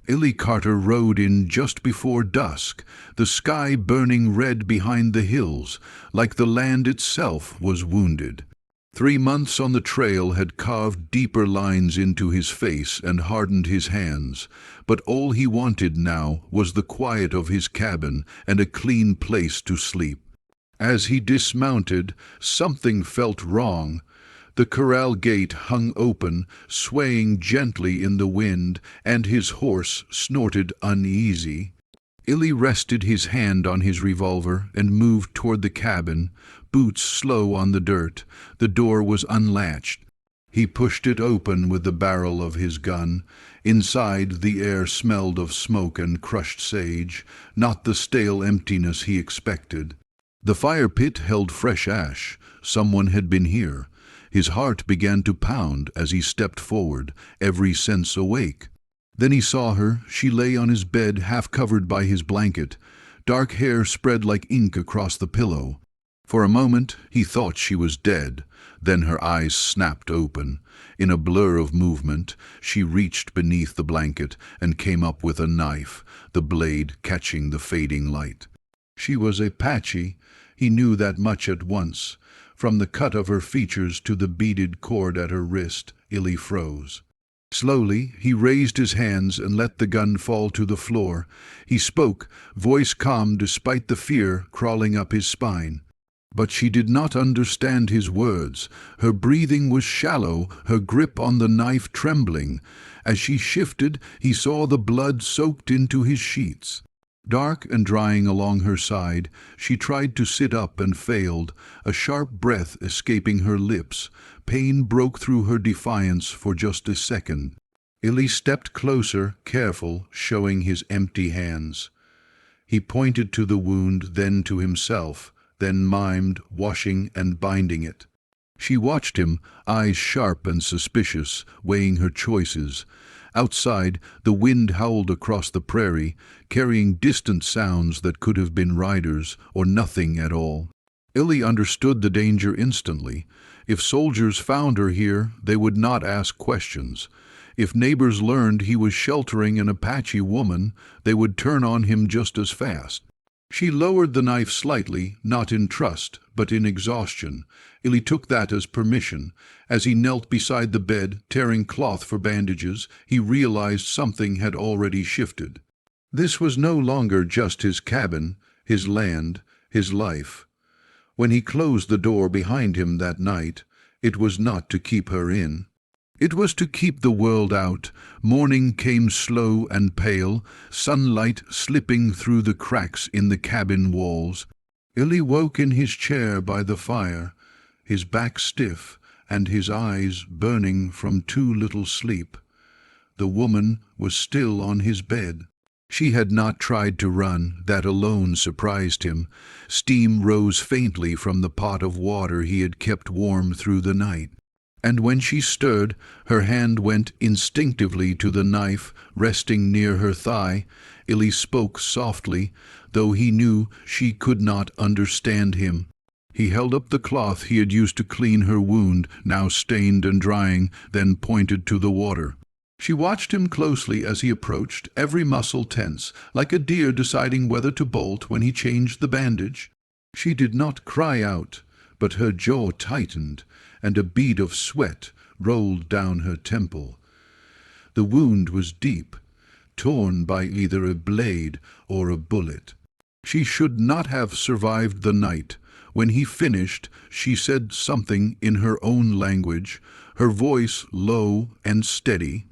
Illy Carter rode in just before dusk, the sky burning red behind the hills, like the land itself was wounded. 3 months on the trail had carved deeper lines into his face and hardened his hands, but all he wanted now was the quiet of his cabin and a clean place to sleep. As he dismounted, something felt wrong. The corral gate hung open, swaying gently in the wind, and his horse snorted uneasy. Illy rested his hand on his revolver and moved toward the cabin, boots slow on the dirt. The door was unlatched. He pushed it open with the barrel of his gun. Inside, the air smelled of smoke and crushed sage, not the stale emptiness he expected. The fire pit held fresh ash. Someone had been here. His heart began to pound as he stepped forward, every sense awake. Then he saw her. She lay on his bed, half covered by his blanket. Dark hair spread like ink across the pillow. For a moment he thought she was dead. Then her eyes snapped open. In a blur of movement, she reached beneath the blanket and came up with a knife, the blade catching the fading light. She was Apache. He knew that much at once. From the cut of her features to the beaded cord at her wrist, Illy froze. Slowly, he raised his hands and let the gun fall to the floor. He spoke, voice calm despite the fear crawling up his spine. But she did not understand his words. Her breathing was shallow, her grip on the knife trembling. As she shifted, he saw the blood soaked into his sheets. Dark and drying along her side, she tried to sit up and failed, a sharp breath escaping her lips. Pain broke through her defiance for just a second. Illy stepped closer, careful, showing his empty hands. He pointed to the wound, then to himself, then mimed, washing and binding it. She watched him, eyes sharp and suspicious, weighing her choices. Outside, the wind howled across the prairie, carrying distant sounds that could have been riders or nothing at all. Illy understood the danger instantly. If soldiers found her here, they would not ask questions. If neighbors learned he was sheltering an Apache woman, they would turn on him just as fast. She lowered the knife slightly, not in trust, but in exhaustion. Illy took that as permission. As he knelt beside the bed, tearing cloth for bandages, he realized something had already shifted. This was no longer just his cabin, his land, his life. When he closed the door behind him that night, it was not to keep her in. It was to keep the world out. Morning came slow and pale, sunlight slipping through the cracks in the cabin walls. Illy woke in his chair by the fire, his back stiff and his eyes burning from too little sleep. The woman was still on his bed. She had not tried to run. That alone surprised him. Steam rose faintly from the pot of water he had kept warm through the night. And when she stirred, her hand went instinctively to the knife resting near her thigh. Illy spoke softly, though he knew she could not understand him. He held up the cloth he had used to clean her wound, now stained and drying, then pointed to the water. She watched him closely as he approached, every muscle tense, like a deer deciding whether to bolt when he changed the bandage. She did not cry out, but her jaw tightened, and a bead of sweat rolled down her temple. The wound was deep, torn by either a blade or a bullet. She should not have survived the night. When he finished, she said something in her own language, her voice low and steady.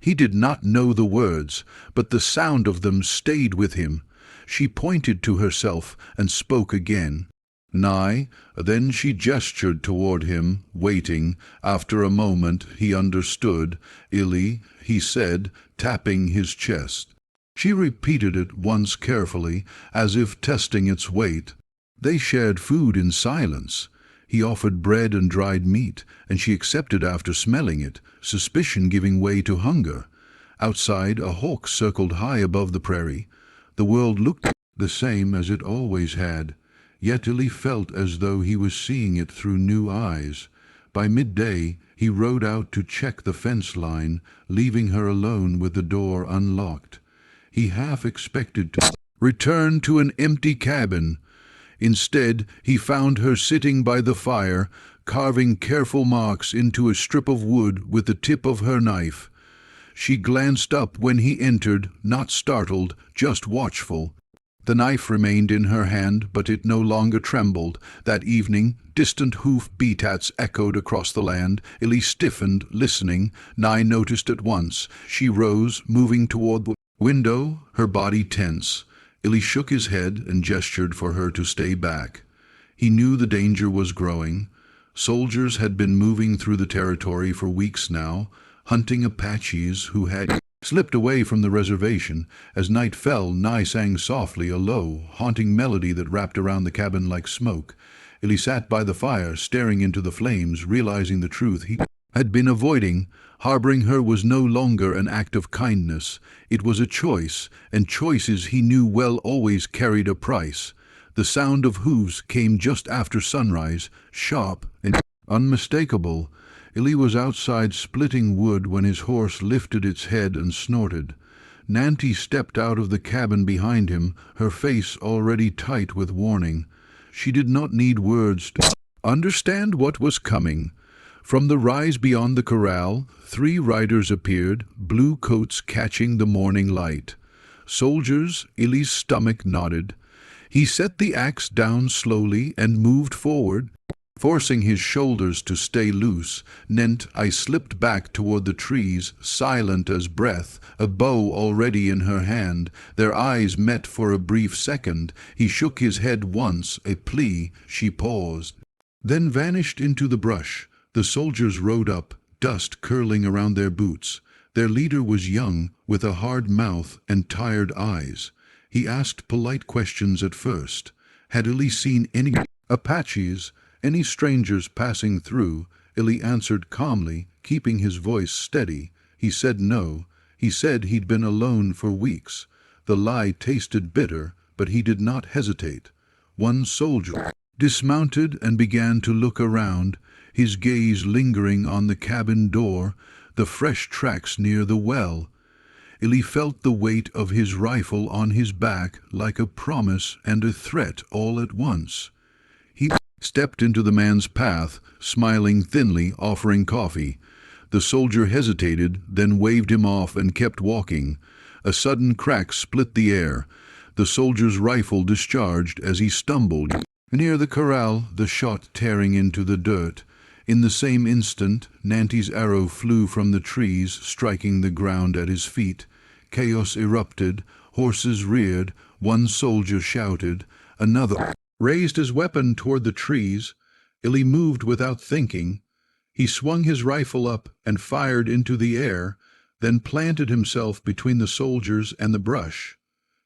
He did not know the words, but the sound of them stayed with him. She pointed to herself and spoke again. Nigh, then she gestured toward him, waiting. After a moment he understood. Illy, he said, tapping his chest. She repeated it once carefully, as if testing its weight. They shared food in silence. He offered bread and dried meat, and she accepted after smelling it, suspicion giving way to hunger. Outside, a hawk circled high above the prairie. The world looked the same as it always had. Yet Illy felt as though he was seeing it through new eyes. By midday, he rode out to check the fence line, leaving her alone with the door unlocked. He half expected to return to an empty cabin. Instead, he found her sitting by the fire, carving careful marks into a strip of wood with the tip of her knife. She glanced up when he entered, not startled, just watchful. The knife remained in her hand, but it no longer trembled. That evening, distant hoof beats echoed across the land. Ellie stiffened, listening. Nye noticed at once. She rose, moving toward the window, her body tense. Ellie shook his head and gestured for her to stay back. He knew the danger was growing. Soldiers had been moving through the territory for weeks now, hunting Apaches who had slipped away from the reservation. As night fell, Nye sang softly, a low, haunting melody that wrapped around the cabin like smoke. Ellie sat by the fire, staring into the flames, realizing the truth he had been avoiding. Harboring her was no longer an act of kindness. It was a choice, and choices he knew well always carried a price. The sound of hooves came just after sunrise, sharp and unmistakable. Ellie was outside splitting wood when his horse lifted its head and snorted. Nanty stepped out of the cabin behind him, her face already tight with warning. She did not need words to understand what was coming. From the rise beyond the corral, 3 riders appeared, blue coats catching the morning light. Soldiers, Ellie's stomach nodded. He set the axe down slowly and moved forward, forcing his shoulders to stay loose. I slipped back toward the trees, silent as breath, a bow already in her hand. Their eyes met for a brief second. He shook his head once, a plea. She paused, then vanished into the brush. The soldiers rode up, dust curling around their boots. Their leader was young, with a hard mouth and tired eyes. He asked polite questions at first. Had Ellie seen any Apaches, any strangers passing through? Ellie answered calmly, keeping his voice steady. He said no. He said he'd been alone for weeks. The lie tasted bitter, but he did not hesitate. One soldier dismounted and began to look around, his gaze lingering on the cabin door, the fresh tracks near the well. Ellie felt the weight of his rifle on his back, like a promise and a threat all at once. He stepped into the man's path, smiling thinly, offering coffee. The soldier hesitated, then waved him off and kept walking. A sudden crack split the air. The soldier's rifle discharged as he stumbled. Near the corral, the shot tearing into the dirt. In the same instant, Nanty's arrow flew from the trees, striking the ground at his feet. Chaos erupted, horses reared, one soldier shouted, another raised his weapon toward the trees. Ellie moved without thinking. He swung his rifle up and fired into the air, then planted himself between the soldiers and the brush.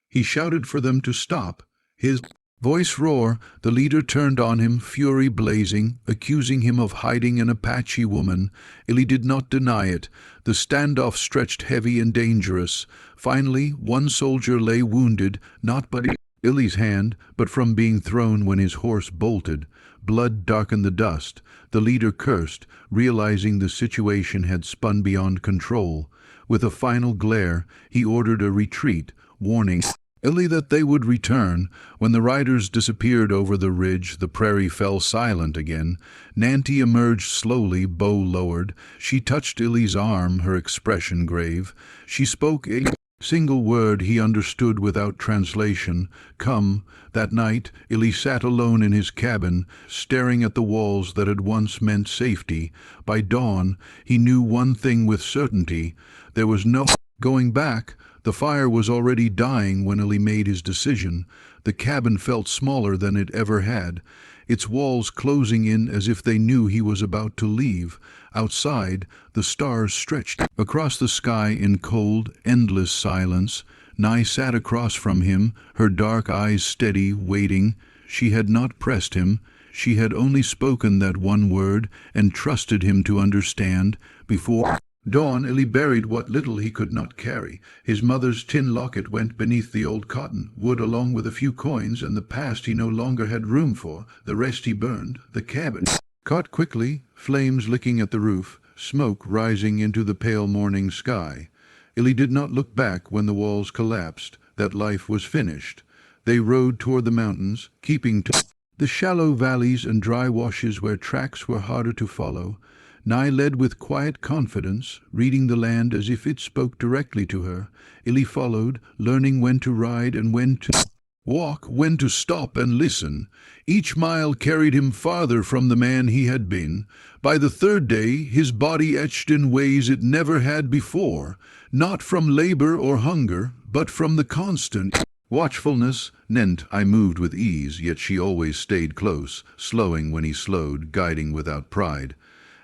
He shouted for them to stop. His voice roar. The leader turned on him, fury blazing, accusing him of hiding an Apache woman. Ellie did not deny it. The standoff stretched heavy and dangerous. Finally, one soldier lay wounded, not by Ellie's hand, but from being thrown when his horse bolted. Blood darkened the dust. The leader cursed, realizing the situation had spun beyond control. With a final glare, he ordered a retreat, warning Ellie that they would return. When the riders disappeared over the ridge, the prairie fell silent again. Nanty emerged slowly, bow lowered. She touched Ellie's arm, her expression grave. She spoke a single word he understood without translation. Come. That night, Ellie sat alone in his cabin, staring at the walls that had once meant safety. By dawn, he knew one thing with certainty. There was no going back. The fire was already dying when Ellie made his decision. The cabin felt smaller than it ever had, its walls closing in as if they knew he was about to leave. Outside, the stars stretched across the sky in cold, endless silence. Nye sat across from him, her dark eyes steady, waiting. She had not pressed him. She had only spoken that one word and trusted him to understand. Before dawn, Ellie buried what little he could not carry. His mother's tin locket went beneath the old cotton wood along with a few coins, and the past he no longer had room for. The rest he burned. The cabin caught quickly, flames licking at the roof, smoke rising into the pale morning sky. Illy did not look back when the walls collapsed, that life was finished. They rode toward the mountains, keeping to the shallow valleys and dry washes where tracks were harder to follow. Nye led with quiet confidence, reading the land as if it spoke directly to her. Illy followed, learning when to ride and when to walk, when to stop and listen. Each mile carried him farther from the man he had been. By the third day, his body etched in ways it never had before, not from labor or hunger, but from the constant watchfulness. Nent I moved with ease, yet she always stayed close, slowing when he slowed, guiding without pride.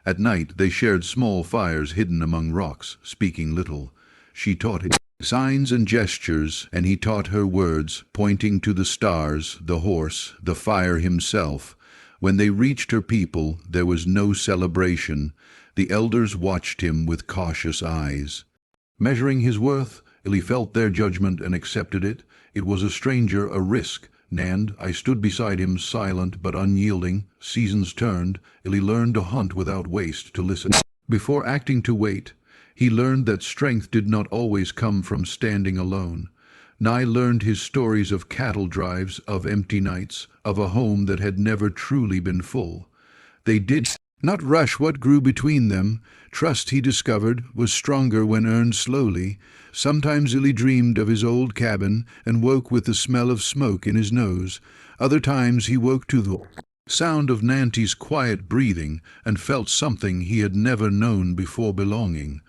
At night they shared small fires hidden among rocks, speaking little. She taught him signs and gestures, and he taught her words, pointing to the stars, the horse, the fire himself. When they reached her people, there was no celebration. The elders watched him with cautious eyes. Measuring his worth, Illy felt their judgment and accepted it. It was a stranger, a risk. And I stood beside him, silent but unyielding. Seasons turned. Illy learned to hunt without waste, to listen before acting, to wait. He learned that strength did not always come from standing alone. Nye learned his stories of cattle drives, of empty nights, of a home that had never truly been full. They did not rush what grew between them. Trust, he discovered, was stronger when earned slowly. Sometimes Illy dreamed of his old cabin and woke with the smell of smoke in his nose. Other times he woke to the sound of Nanty's quiet breathing and felt something he had never known before, belonging.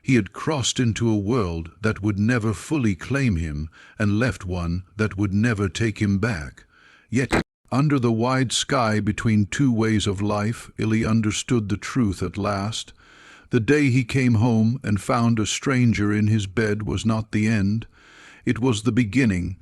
He had crossed into a world that would never fully claim him and left one that would never take him back. Yet, under the wide sky between two ways of life, Illy understood the truth at last. The day he came home and found a stranger in his bed was not the end. It was the beginning.